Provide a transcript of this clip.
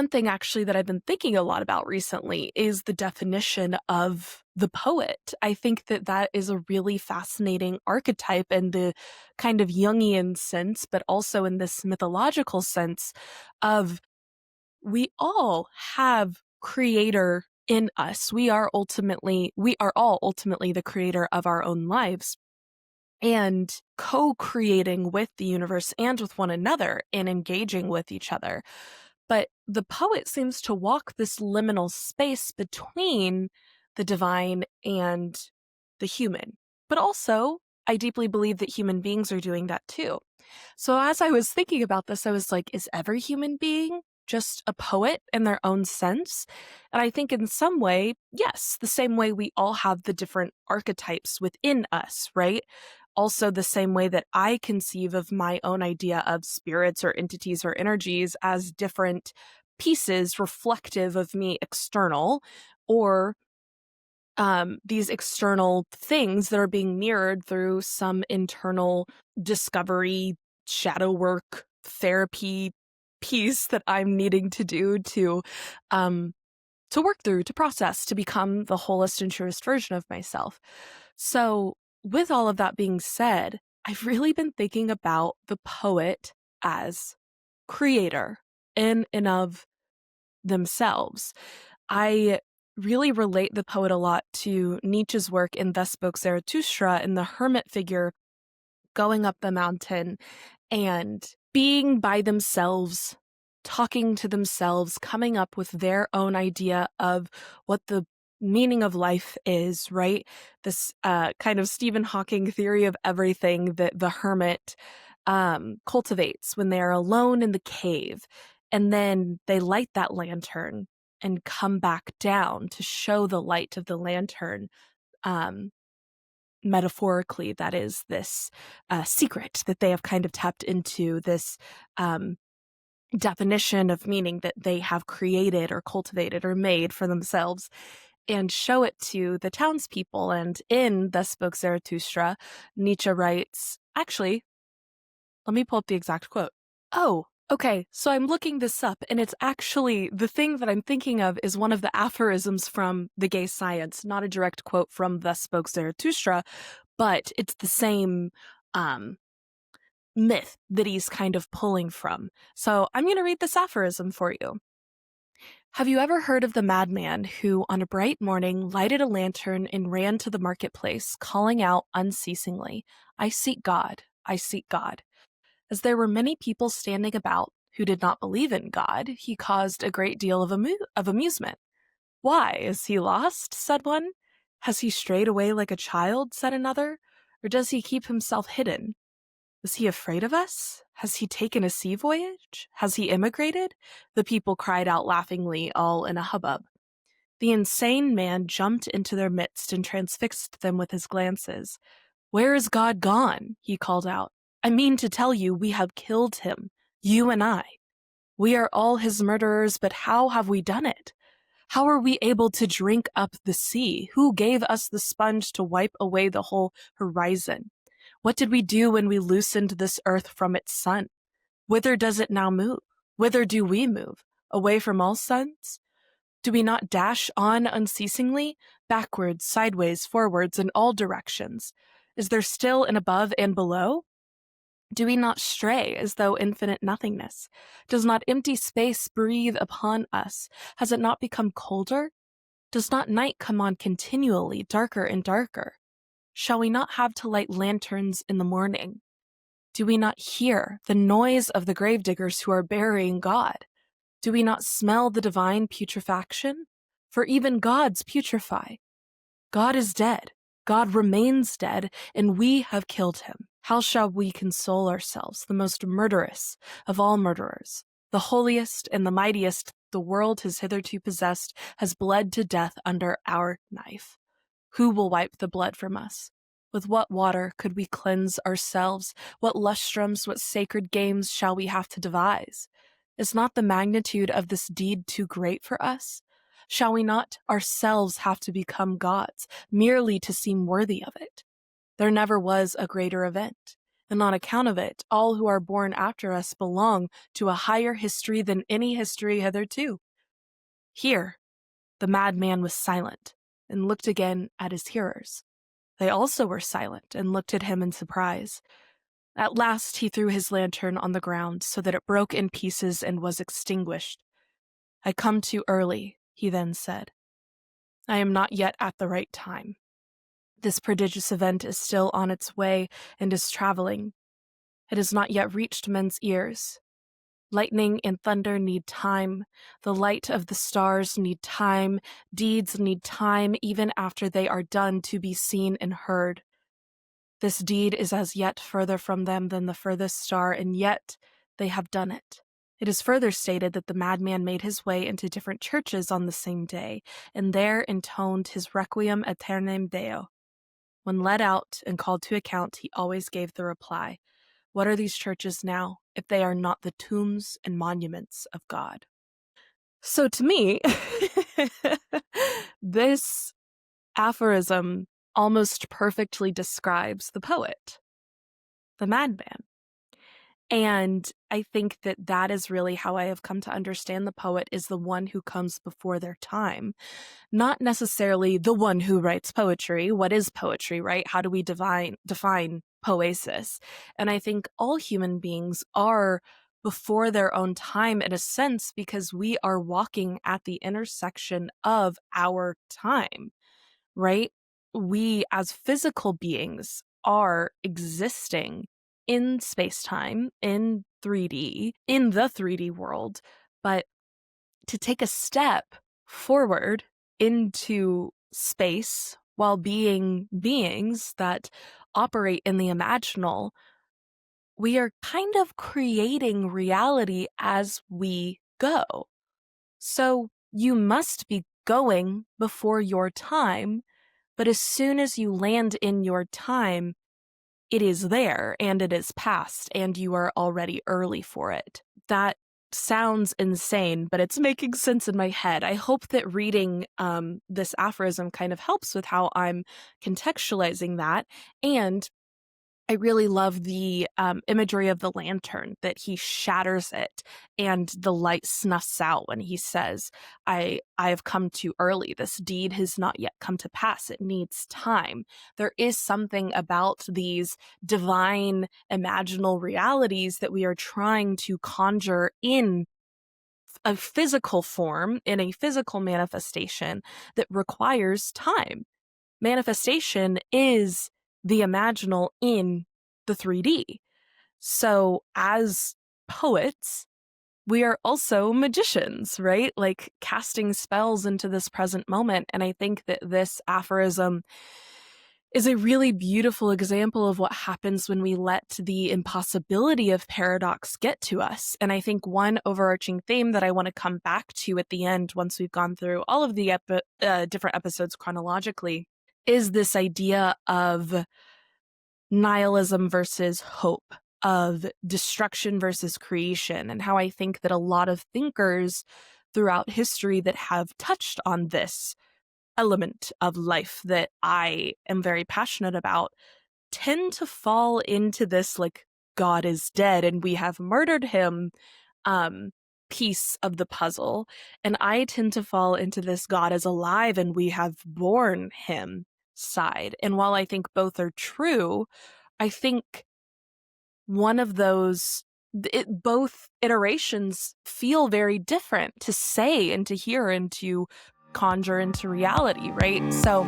one thing actually that I've been thinking a lot about recently is the definition of the poet. I think that that is a really fascinating archetype in the kind of Jungian sense, but also in this mythological sense of we all have creator in us. We are all ultimately the creator of our own lives and co-creating with the universe and with one another and engaging with each other. But the poet seems to walk this liminal space between the divine and the human. But also, I deeply believe that human beings are doing that too. So as I was thinking about this, I was like, is every human being just a poet in their own sense? And I think in some way, yes, the same way we all have the different archetypes within us, right? Also the same way that I conceive of my own idea of spirits or entities or energies as different pieces reflective of me external, or these external things that are being mirrored through some internal discovery, shadow work, therapy piece that I'm needing to do to work through, to process, to become the wholest and truest version of myself. So with all of that being said, I've really been thinking about the poet as creator in and of themselves. I really relate the poet a lot to Nietzsche's work in Thus Spoke Zarathustra and the hermit figure going up the mountain and being by themselves, talking to themselves, coming up with their own idea of what the meaning of life is, right? This kind of Stephen Hawking theory of everything that the hermit cultivates when they are alone in the cave. And then they light that lantern and come back down to show the light of the lantern. Metaphorically, that is this secret that they have kind of tapped into, this definition of meaning that they have created or cultivated or made for themselves, and show it to the townspeople. And in Thus Spoke Zarathustra, Nietzsche writes, actually, let me pull up the exact quote. Oh, okay, so I'm looking this up, and it's actually, the thing that I'm thinking of is one of the aphorisms from The Gay Science, not a direct quote from Thus Spoke Zarathustra, but it's the same myth that he's kind of pulling from. So I'm going to read this aphorism for you. Have you ever heard of the madman who, on a bright morning, lighted a lantern and ran to the marketplace, calling out unceasingly, "I seek God, I seek God." As there were many people standing about who did not believe in God, he caused a great deal of amusement. "Why, is he lost?" said one. "Has he strayed away like a child?" said another. "Or does he keep himself hidden? Is he afraid of us? Has he taken a sea voyage? Has he immigrated?" The people cried out laughingly, all in a hubbub. The insane man jumped into their midst and transfixed them with his glances. "Where is God gone?" he called out. "I mean to tell you, we have killed him, you and I. We are all his murderers, but how have we done it? How are we able to drink up the sea? Who gave us the sponge to wipe away the whole horizon? What did we do when we loosened this earth from its sun? Whither does it now move? Whither do we move? Away from all suns? Do we not dash on unceasingly, backwards, sideways, forwards, in all directions? Is there still an above and below? Do we not stray as though infinite nothingness? Does not empty space breathe upon us? Has it not become colder? Does not night come on continually, darker and darker? Shall we not have to light lanterns in the morning? Do we not hear the noise of the gravediggers who are burying God? Do we not smell the divine putrefaction? For even gods putrefy. God is dead. God remains dead, and we have killed him. How shall we console ourselves, the most murderous of all murderers? The holiest and the mightiest the world has hitherto possessed has bled to death under our knife. Who will wipe the blood from us? With what water could we cleanse ourselves? What lustrums, what sacred games shall we have to devise? Is not the magnitude of this deed too great for us? Shall we not ourselves have to become gods, merely to seem worthy of it? There never was a greater event, and on account of it, all who are born after us belong to a higher history than any history hitherto. Here, the madman was silent and looked again at his hearers. They also were silent and looked at him in surprise. At last he threw his lantern on the ground so that it broke in pieces and was extinguished. "I come too early," he then said. "I am not yet at the right time. This prodigious event is still on its way and is traveling. It has not yet reached men's ears. Lightning and thunder need time. The light of the stars need time. Deeds need time even after they are done to be seen and heard. This deed is as yet further from them than the furthest star, and yet they have done it." It is further stated that the madman made his way into different churches on the same day, and there intoned his Requiem aeternam Deo. When led out and called to account, he always gave the reply, "What are these churches now, if they are not the tombs and monuments of God?" So to me, this aphorism almost perfectly describes the poet, the madman. And I think that that is really how I have come to understand the poet is the one who comes before their time, not necessarily the one who writes poetry. What is poetry, right? How do we define poesis? And I think all human beings are before their own time in a sense because we are walking at the intersection of our time, right? We as physical beings are existing in space-time, in 3D, in the 3D world, but to take a step forward into space while being beings that operate in the imaginal, we are kind of creating reality as we go. So you must be going before your time, but as soon as you land in your time, it is there and it is past and you are already early for it. That sounds insane, but it's making sense in my head. I hope that reading this aphorism kind of helps with how I'm contextualizing that. And I really love the imagery of the lantern, that he shatters it and the light snuffs out when he says, I have come too early. This deed has not yet come to pass. It needs time. There is something about these divine imaginal realities that we are trying to conjure in a physical form, in a physical manifestation that requires time. Manifestation is the imaginal in the 3D. So as poets, we are also magicians, right? Like casting spells into this present moment. And I think that this aphorism is a really beautiful example of what happens when we let the impossibility of paradox get to us. And I think one overarching theme that I want to come back to at the end, once we've gone through all of the different episodes chronologically, is this idea of nihilism versus hope, of destruction versus creation, and how I think that a lot of thinkers throughout history that have touched on this element of life that I am very passionate about tend to fall into this, like, God is dead and we have murdered him piece of the puzzle. And I tend to fall into this God is alive and we have born him side. And while I think both are true, I think one of those, both iterations feel very different to say and to hear and to conjure into reality, right? So